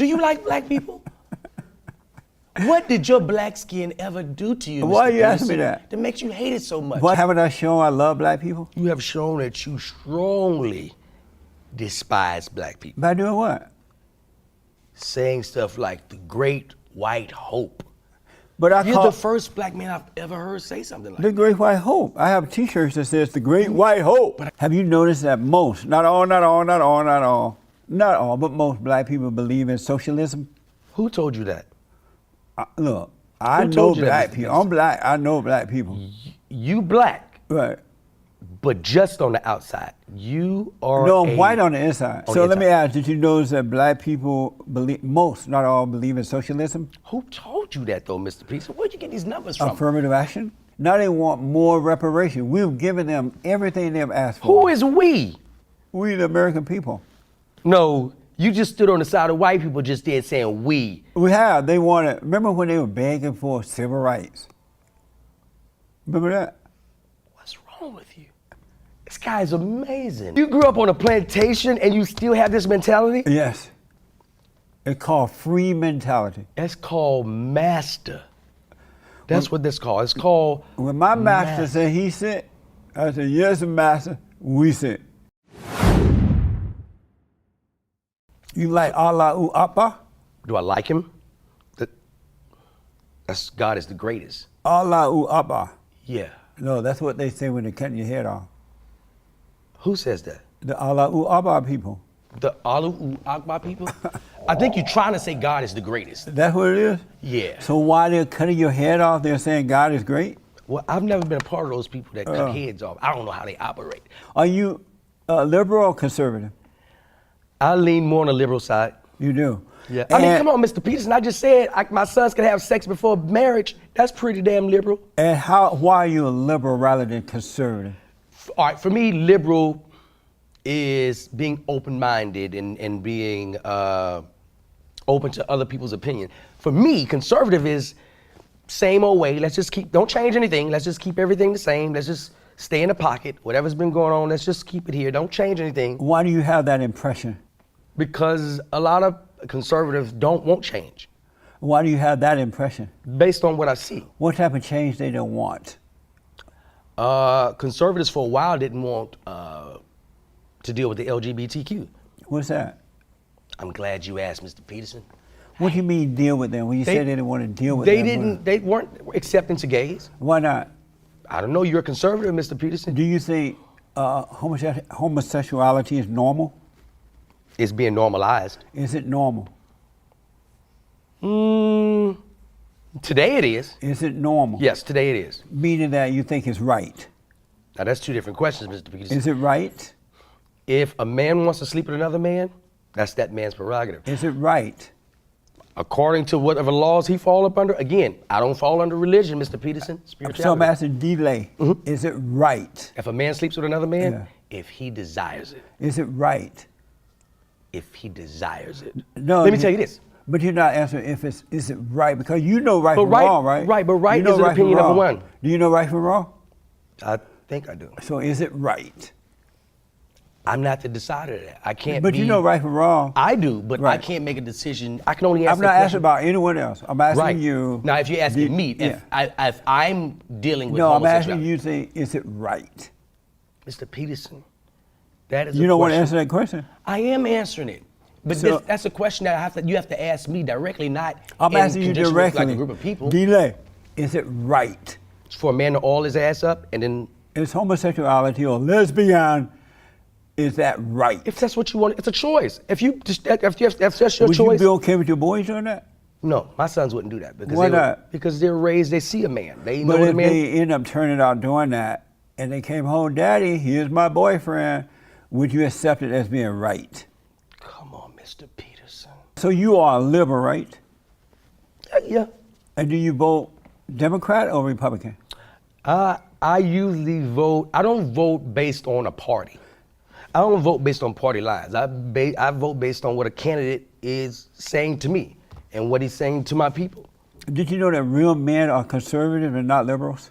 Do you like black people? What did your black skin ever do to you, Mr. Why are you asking Peterson, me that? that makes you hate it so much? What haven't I shown I love black people? You have shown that you strongly despise black people. By doing what? Saying stuff like the great white hope. But You're the first black man I've ever heard say something like the that. Great White Hope. I have T-shirts that says the Great White Hope. Have you noticed that most, not all, but most black people believe in socialism? Who told you that? Look, I Who know told you that, black Mr. people. I'm black. I know black people. You black, Right. but just on the outside. You are No, I'm white on the inside. On So the let me inside. ask, did you notice that black people believe, most, not all, believe in socialism? Who told you that though, Mr. Peterson? Where'd you get these numbers from? Affirmative action? Now they want more reparation. We've given them everything they've asked for. Who is we? We, the American people. No, you just stood on the side of white people just there saying we. We have. They wanted, remember when they were begging for civil rights? Remember that? What's wrong with you? This guy's amazing. You grew up on a plantation and you still have this mentality? Yes. It's called free mentality. That's called master. That's what that's called. It's called When my master said he sent, I said, yes, master, we sent. You like Allahu Akbar? Do I like him? That's God is the greatest. Allahu Akbar. Yeah. No, that's what they say when they're cutting your head off. Who says that? The Allahu Akbar people. The Allahu Akbar people? I think you're trying to say God is the greatest. That's what it is? Yeah. So while they're cutting your head off, they're saying God is great? Well, I've never been a part of those people that cut heads off. I don't know how they operate. Are you liberal or conservative? I lean more on the liberal side. You do? Yeah. I mean, come on, Mr. Peterson. I just said my sons can have sex before marriage. That's pretty damn liberal. And why are you a liberal rather than conservative? All right, for me, liberal is being open-minded and being open to other people's opinion. For me, conservative is same old way. Let's just don't change anything. Let's just keep everything the same. Let's just stay in the pocket. Whatever's been going on, let's just keep it here. Don't change anything. Why do you have that impression? Because a lot of conservatives won't change. Why do you have that impression? Based on what I see. What type of change they don't want? Conservatives for a while didn't want to deal with the LGBTQ. What's that? I'm glad you asked, Mr. Peterson. What do you mean deal with them? When you said they didn't want to deal with them? They weren't accepting to gays. Why not? I don't know, you're a conservative, Mr. Peterson. Do you think homosexuality is normal? It's being normalized. Is it normal? Today it is. Is it normal? Yes, today it is. Meaning that you think it's right. Now that's two different questions, Mr. Peterson. Is it right? If a man wants to sleep with another man, that's that man's prerogative. Is it right? According to whatever laws he fall up under, again, I don't fall under religion, Mr. Peterson. Spirituality. So I'm asking delay. Is it right? If a man sleeps with another man, if he desires it. Is it right? If he desires it. No. Let me tell you this. But you're not answering if is it right, because you know right from right, wrong, right? Right, but right you know is an right opinion from number wrong. one. Do you know right from wrong? I think I do. So is it right? I'm not the decider of that. I can't But you know right from wrong. I do, but Right. I can't make a decision. I can only answer I'm not asking about anyone else. I'm asking you. Now, if you're asking me, if I'm dealing with No, I'm homosexuality. asking you to say, is it right? Mr. Peterson, that is You a don't want to question. answer that question? I am answering it. But So- that's a question that you have to ask me directly, not I'm in asking you conjunction with, directly. like a group of people. Delay. Is it right? For a man to all his ass up and then, Is homosexuality or lesbian, is that right? if that's what you want, it's a choice. If that's your Would choice. you be okay with your boys doing that? No, my sons wouldn't do that because Why not? Because they're raised, they see a man. They know But the if man. they end up turning out doing that and they came home, Daddy, here's my boyfriend, would you accept it as being right? Come on, Mr. Peterson. So you are a liberal, right? Yeah. And do you vote Democrat or Republican? I usually vote. I don't vote based on a party. I don't vote based on party lines. I vote based on what a candidate is saying to me and what he's saying to my people. Did you know that real men are conservative and not liberals?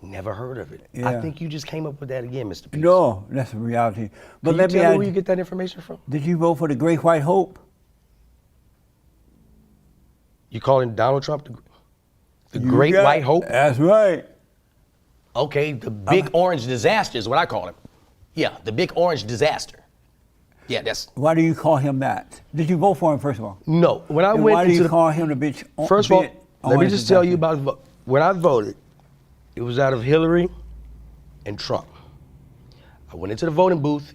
Never heard of it. Yeah. I think you just came up with that again, Mr. Peterson. No, that's a reality. But Can let you me tell me ask where you get that information from? did you vote for the Great White Hope? You calling Donald Trump the You great got- white hope? That's right. Okay, the big orange disaster is what I call him. Yeah, the big orange disaster. Yeah, that's Why do you call him that? Did you vote for him, first of all? no. When I And went why do into you the call him the bitch? first of all, bit let me orange just tell you disaster? about when I voted. It was out of Hillary and Trump. I went into the voting booth,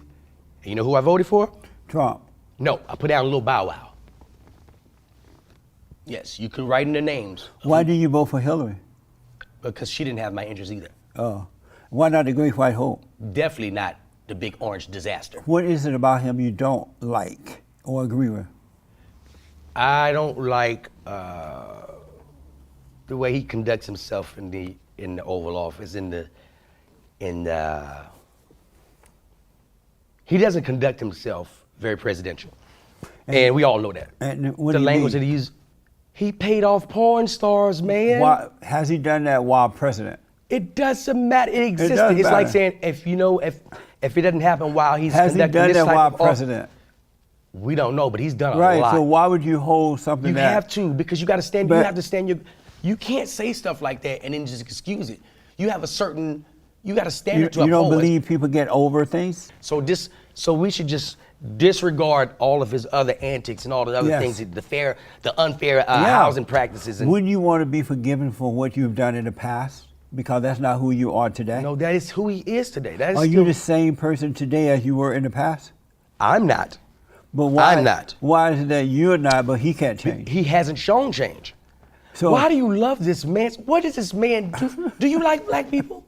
and you know who I voted for? Trump. No, I put down a little Bow Wow. Yes, you could write in the names Why do you vote for Hillary? because she didn't have my interest either. Oh. Why not the great white hope? Definitely not the big orange disaster. What is it about him you don't like or agree with? I don't like the way he conducts himself in the Oval Office. He doesn't conduct himself very presidential, and we all know that. And what The do you language mean? that he uses. He paid off porn stars, man. Why has he done that while president? It doesn't matter. It exists. does It's like matter. saying if it doesn't happen while he's Has he conducting done this that type while of office, president? we don't know, but he's done a Right. lot. So why would you hold something You that have to, because you got to stand. You But- have to stand your. You can't say stuff like that and then just excuse it. You have a certain. You got a standard to you don't uphold. believe people get over things? So we should just disregard all of his other antics and all the other Yes. things, the unfair housing practices. And Wouldn't you want to be forgiven for what you've done in the past? Because that's not who you are today. no, that is who he is today. That is Are still, you the same person today as you were in the past? I'm not. But why? I'm not. Why is it that you're not, but he can't change? He hasn't shown change. So Why do you love this man? What does this man do? Do you like black people?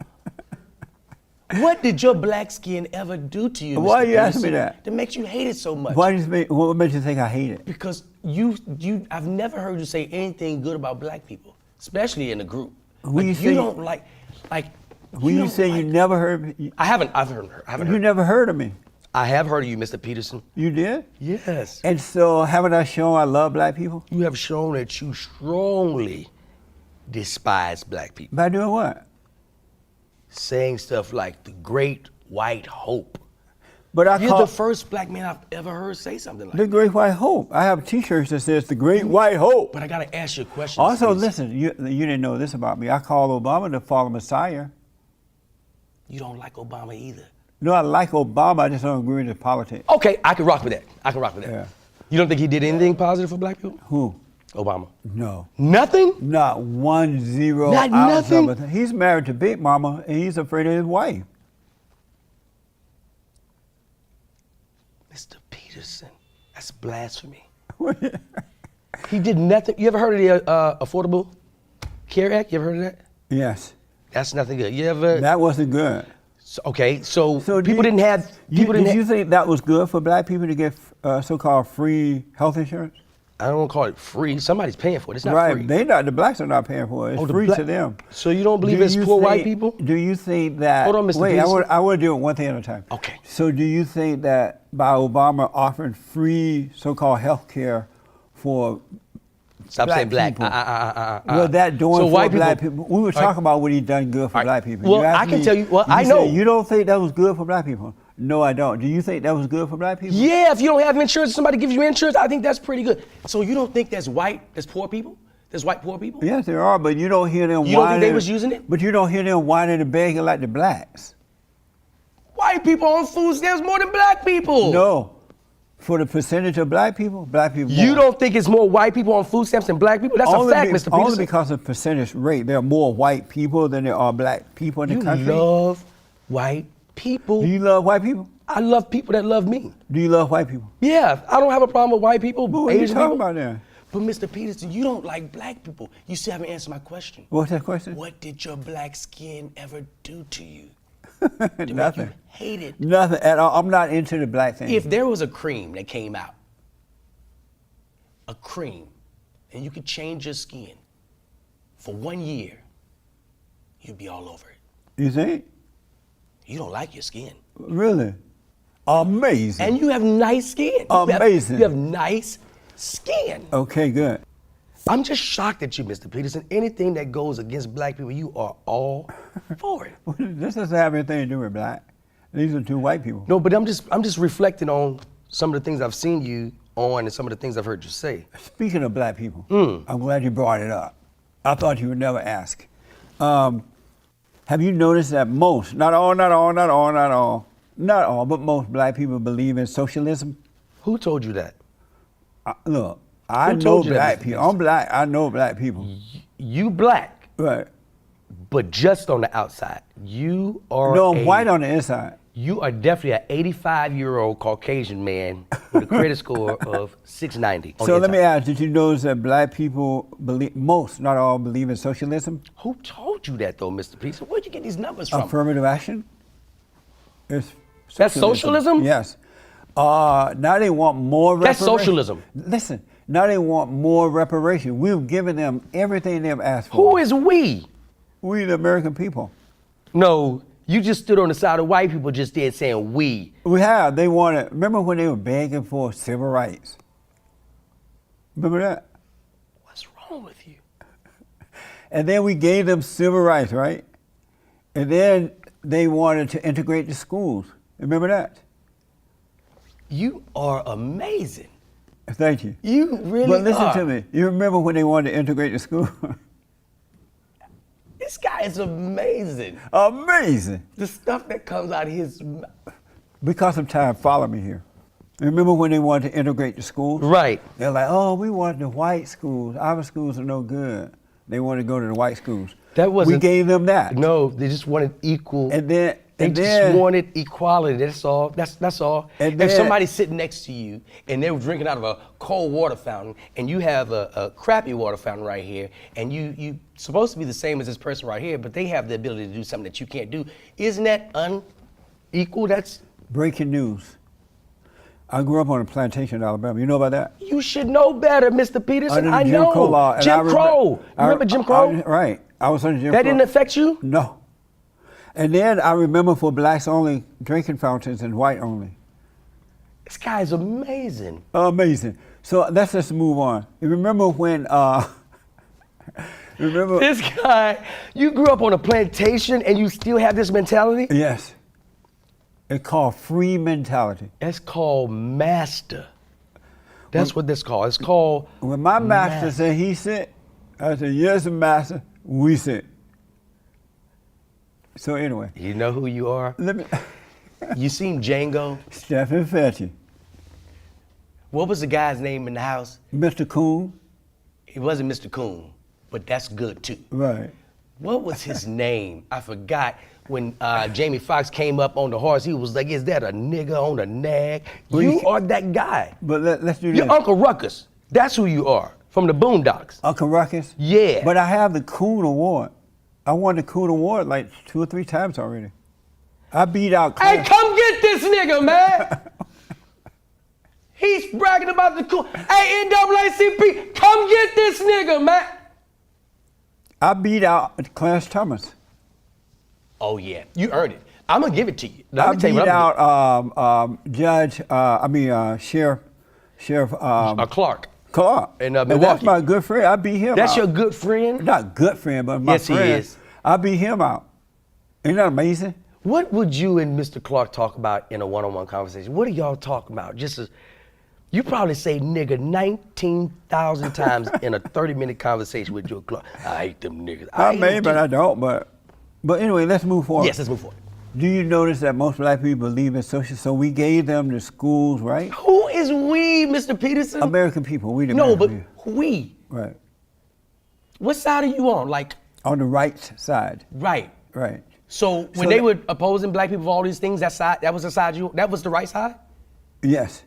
What did your black skin ever do to you? Why Mr. you asking me Peterson, that? That makes you hate it so much. What makes you think I hate it? Because I've never heard you say anything good about black people, especially in a group. When you you say- don't like. When you don't say you like- never heard me, I haven't. I've heard. I haven't you heard. never heard of me. I have heard of you, Mr. Peterson. You did? Yes. And so haven't I shown I love black people? You have shown that you strongly despise black people, By doing what? saying stuff like the great white hope. But I You're call the first black man I've ever heard say something like the that. great white hope. I have T-shirts that says the great white hope. But I gotta ask you a question. Also, Stacey. listen, you didn't know this about me. I call Obama the fallen messiah. You don't like Obama either. No, I like Obama. I just don't agree with his politics. Okay, I can rock with that. I can rock with that. Yeah. You don't think he did anything positive for black people? Who? Obama. No. Nothing? Not 1-0 Not ounce nothing? of it. He's married to Big Mama, and he's afraid of his wife. Mr. Peterson, that's blasphemy. He did nothing. You ever heard of the Affordable Care Act? You ever heard of that? Yes. That's nothing good. You ever? That wasn't good. Okay, so So people didn't have. People Did didn't. you think that was good for black people to get so-called free health insurance? I don't want to call it free. Somebody's paying for it. It's not Right. free. The blacks are not paying for it. It's Oh, the free black- to them. So you don't believe Do it's you poor white think- people? Do you think that? Hold on, Mr. Wait, Peterson. I want to do it one thing at a time. Okay. So do you think that by Obama offering free so-called health care for Stop black saying black. people. Well, that doing So for white black people- people. We were All right. talking about what he done good for All right. black people. Well, You asked I can me- tell you- well, you I said know. You don't think that was good for black people? No, I don't. Do you think that was good for black people? Yeah, if you don't have insurance, somebody gives you insurance, I think that's pretty good. So you don't think that's poor people? There's white poor people? Yes, there are, but you don't hear them You don't think whining. they was using it? But you don't hear them whining and begging like the blacks. White people on food stamps more than black people. No. For the percentage of black people You more. don't think it's more white people on food stamps than black people? That's Only a fact, be- Mr. Only Peterson. because of percentage rate. There are more white people than there are black people in You the country. love white people. Do you love white people? I love people that love me. Do you love white people? Yeah, I don't have a problem with white people, But what are you Asian talking people. about there? But Mr. Peterson, you don't like black people. You still haven't answered my question. What's that question? What did your black skin ever do to you? To make Nothing. you hate it? Nothing at all. I'm not into the black thing. If there was a cream that came out, a cream, and you could change your skin for 1 year, you'd be all over it. You think? You don't like your skin. Really? Amazing. And you have nice skin. Amazing. You have nice skin. Okay, good. I'm just shocked at you, Mr. Peterson. Anything that goes against black people, you are all for it. This doesn't have anything to do with black. These are two white people. No, but I'm just reflecting on some of the things I've seen you on and some of the things I've heard you say. Speaking of black people, I'm glad you brought it up. I thought you would never ask. Have you noticed that most, not all, but most black people believe in socialism? Who told you that? Look, I Who know told you that, black Mr. people. Beast? I'm black. I know black people. You black, Right. but just on the outside. You are No, I'm white on the inside. You are definitely an 85-year-old Caucasian man with a credit score of 690. on So the let me inside. ask, did you notice that black people believe, most, not all, believe in socialism? Who told you that though, Mr. Peterson? Where'd you get these numbers from? Affirmative action? It's That's socialism? Yes. Now they want more That's reparation. socialism. Listen, now they want more reparation. We've given them everything they've asked for. Who is we? We, the American people. No, you just stood on the side of white people just there saying we. We have. They wanted, remember when they were begging for civil rights? Remember that? What's wrong with you? And then we gave them civil rights, right? And then they wanted to integrate the schools. Remember that? You are amazing. Thank you. You really But listen are. to me. You remember when they wanted to integrate the school? This guy is amazing. Amazing. The stuff that comes out of his mouth. Because of time, follow me here. Remember when they wanted to integrate the schools? Right. They're like, oh, we want the white schools. Our schools are no good. They want to go to the white schools. That wasn't. We gave them that. No, they just wanted equal. And then, They just wanted equality. That's all. That's all. And If then- somebody's sitting next to you and they're drinking out of a cold water fountain, and you have a crappy water fountain right here, and you supposed to be the same as this person right here, but they have the ability to do something that you can't do, isn't that unequal? That's breaking news. I grew up on a plantation in Alabama. You know about that? you should know better, Mr. Peterson. Under the I Jim know. Crow law. And I Jim Crow. Remember Jim Crow? Right. I was under Jim That Crow. didn't affect you? No. And then I remember for blacks only drinking fountains and white only. This guy's amazing. Amazing. So let's just move on. You remember when, remember? This guy, you grew up on a plantation and you still have this mentality? Yes. It's called free mentality. That's called master. That's what that's called. It's called When my master said he sit, I said, yes, master, we sit. So anyway, You know who you are? let me, You seen Django? Stephen Fetty, What was the guy's name in the house? Mr. Coon, It wasn't Mr. Coon, but that's good too. right. What was his name? I forgot. When Jamie Foxx came up on the horse, he was like, is that a nigga on a nag? Well, You you- are that guy. But let's do this. You're Uncle Ruckus. That's who you are, from the Boondocks. Uncle Ruckus? Yeah. But I have the Coon Award. I won the Coon Award like 2 or 3 times already. I beat out Hey, Clarence. come get this nigga, man. He's bragging about the cool. Hey, NAACP, come get this nigga, man. I beat out Clarence Thomas. Oh, yeah. You earned it. I'm going to give it to you. Let I me tell you beat what I'm out Sheriff Clark. Clark. In, And Milwaukee. that's my good friend. I beat him That's out. your good friend? Not good friend, but my Yes, he friend. is. I beat him out. Isn't that amazing? What would you and Mr. Clark talk about in a one-on-one conversation? What do y'all talk about? Just as you probably say nigga 19,000 times in a 30-minute conversation with Joe Clark. I hate them niggas. I hate may, them but too. I don't. But anyway, let's move forward. Yes, let's move forward. Do you notice that most black people believe in social? So we gave them the schools, right? Who is we, Mr. Peterson? American people. We the No, but American people. we. Right. What side are you on? Like, On the right side. right. Right. So when So they that- were opposing black people for all these things, that was the side that was the right side? Yes.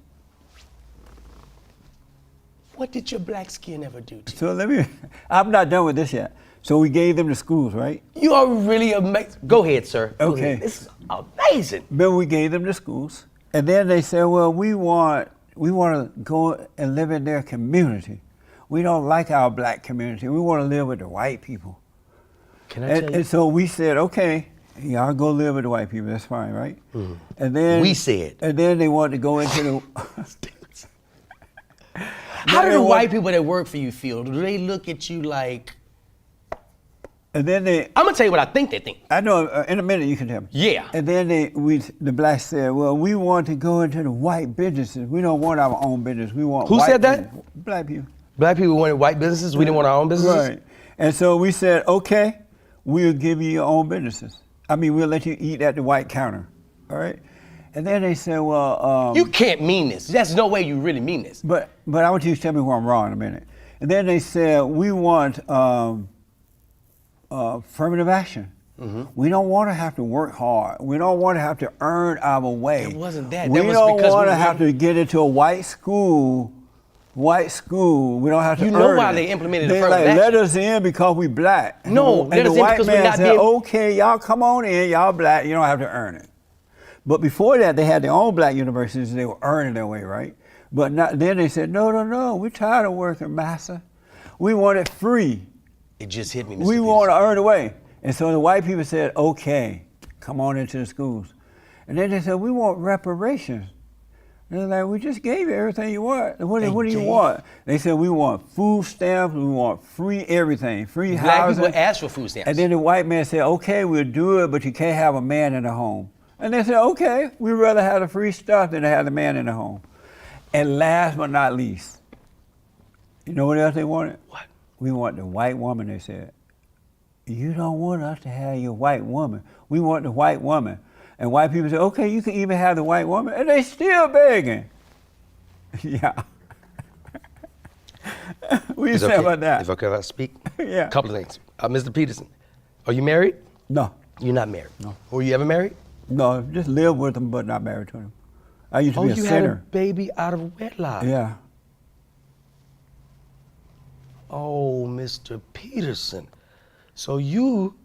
What did your black skin ever do to you? So I'm not done with this yet. So we gave them the schools, right? You are really amazing. Go ahead, sir. Go Okay. ahead. This is amazing. Then we gave them the schools. And then they said, well, we want to go and live in their community. We don't like our black community. We want to live with the white people. Can I tell you? And so we said, okay, y'all go live with the white people. That's fine, right? Mm-hmm. And then We said. And then they wanted to go into the. How do they the want- white people that work for you feel? Do they look at you like, And then they, I'm gonna tell you what I think they think. I know, in a minute you can tell me. Yeah. And then the blacks said, well, we want to go into the white businesses. We don't want our own business. We want Who white said that? business. Black people. Black people wanted white businesses. We didn't want our own businesses. Right. And so we said, okay, we'll give you your own businesses. I mean, we'll let you eat at the white counter. All right. And then they said, well, You can't mean this. There's no way you really mean this. but I want you to tell me where I'm wrong in a minute. And then they said, we want affirmative action. Mm-hmm. We don't want to have to work hard. We don't want to have to earn our way. It wasn't that. We That was don't because want we to have to get into a white school. White school. We don't have to. You know earn why it. they implemented They affirmative like, let action? us in because we black. No, and let the us in white because we're man not said, being- okay, y'all come on in. Y'all black. You don't have to earn it. But before that, they had their own black universities. They were earning their way, right? But not, then they said, no. We're tired of working, massa. We want it free. It just hit me, Mr. We Peterson. want to earn away. And so the white people said, okay, come on into the schools. And then they said, we want reparations. And they're like, we just gave you everything you want. What do you want? They said, we want food stamps, we want free everything, free Black housing. people asked for food stamps. And then the white man said, okay, we'll do it, but you can't have a man in the home. And they said, okay, we'd rather have the free stuff than to have the man in the home. And last but not least, you know what else they wanted? What? We want the white woman, they said. You don't want us to have your white woman. We want the white woman. And white people say, okay, you can even have the white woman. And they still begging. Yeah. What do you It's say okay. about that? If okay, if I speak. Yeah. A couple of things. Mr. Peterson, are you married? No. You're not married. No. Were you ever married? No, just live with them, but not married to them. I used to be a you had a sinner. baby out of wedlock. Yeah. Oh, Mr. Peterson. So you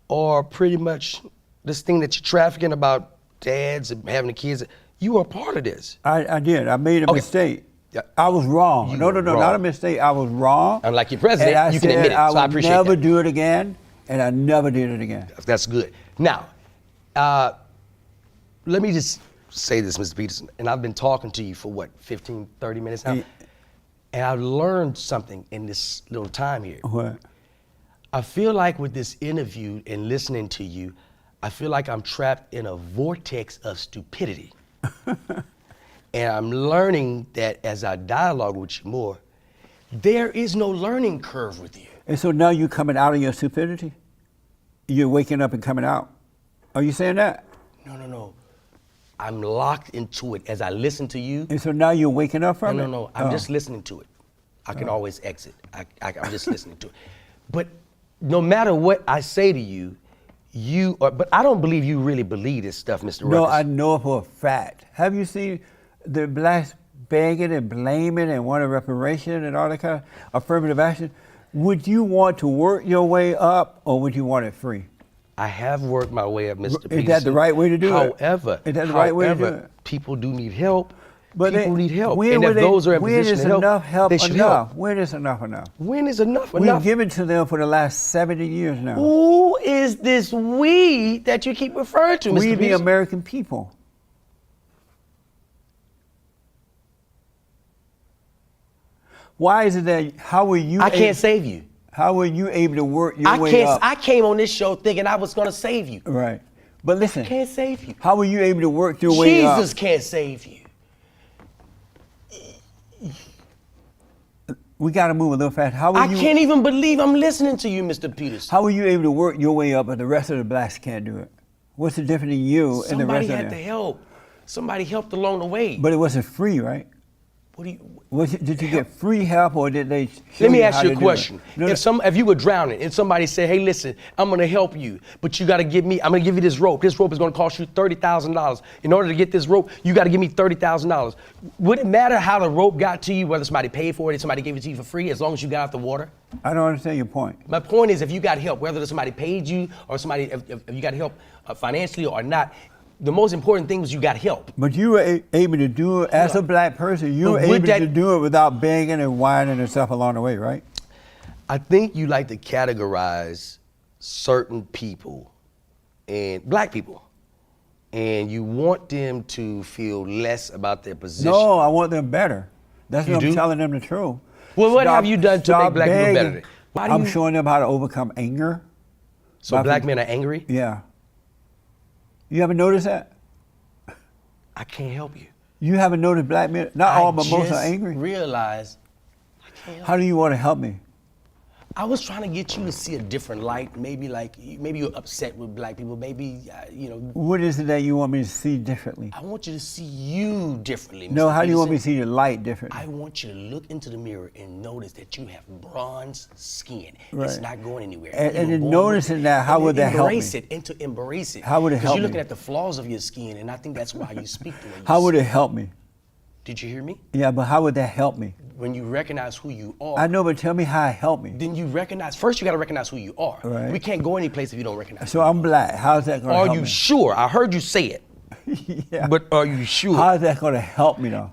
are pretty much this thing that you're trafficking about dads and having the kids. You are part of this. I did. I made a Okay. mistake. Yeah. I was wrong. You No, were not a wrong. mistake. I was wrong. Unlike your president, and I you can said admit it. So I would appreciate never that. do it again, and I never did it again. That's good. Now, let me just say this, Mr. Peterson, and I've been talking to you for what, 15, 30 minutes now? Yeah. And I've learned something in this little time here. What? I feel like with this interview and listening to you, I feel like I'm trapped in a vortex of stupidity. And I'm learning that as I dialogue with you more, there is no learning curve with you. And so now you're coming out of your stupidity? You're waking up and coming out? Are you saying that? No. I'm locked into it as I listen to you. And so now you're waking up from it? No. I'm Oh. just listening to it. I can always exit. I'm just listening to it. But no matter what I say to you, but I don't believe you really believe this stuff, Mr. No, Rucus. I know for a fact. Have you seen the blacks begging and blaming and wanting reparation and all that kind of affirmative action? Would you want to work your way up or would you want it free? I have worked my way up, Mr. Peterson. Is that the right way to do it? However, Is that the right way to do however, it? people do need help. But people need help. When And will if those are in when position is to help, enough help they should enough? help. When is enough enough? When is enough We've enough? given to them for the last 70 years now. Who is this we that you keep referring to, Mr. We the Peterson? American people. Why is it that, how were you I can't save you. How were you able to work your way up? I came on this show thinking I was going to save you. Right. But listen, Can't save you. how were you able to work your way up? Jesus can't save you. We got to move a little fast. How were I you? can't even believe I'm listening to you, Mr. Peterson. How were you able to work your way up, but the rest of the blacks can't do it? What's the difference in you and the Somebody rest of had them? to help. Somebody helped along the way. But it wasn't free, right? What do you? Did you get free help, or did they? Let me how ask you to a do it? question. No, If you were drowning and somebody said, "Hey, listen, I'm going to help you, but you got to give me. I'm going to give you this rope. This rope is going to cost you $30,000. In order to get this rope, you got to give me $30,000." Would it matter how the rope got to you, whether somebody paid for it or somebody gave it to you for free, as long as you got out the water? I don't understand your point. My point is, if you got help, whether somebody paid you or if you got help financially or not, the most important thing was you got help. But you were able to do it as a black person. You were But with able that- to do it without begging and whining and stuff along the way, right? I think you like to categorize certain people and black people, and you want them to feel less about their position. No, I want them better. That's You what I'm do? telling them the truth. Well, what Stop- have you done to make stop black people begging. better? Why do I'm you? showing them how to overcome anger. So black men are angry? Yeah. You haven't noticed that? I can't help you. You haven't noticed black men? Not all, but most are angry. Realize I can't help How do you want to help me? I was trying to get you to see a different light. Maybe maybe you're upset with black people. Maybe What is it that you want me to see differently? I want you to see you differently. No, Mr. how do you want me to Peterson. see the light differently? I want you to look into the mirror and notice that you have bronze skin. Right. It's not going anywhere. And You were in born noticing with it. that, how And would that help me? Embrace it, and to embrace it. How would it help Because you're looking me? at the flaws of your skin, and I think that's why you speak the way you How would speak. it help me? Did you hear me? Yeah, but how would that help me? When you recognize who you are, I know, but tell me how it helped me. then you recognize, first you got to recognize who you are. Right. We can't go any place if you don't recognize So I'm black. How's that going to Are help you me? sure? I heard you say it, Yeah. but are you sure? How's that going to help me though?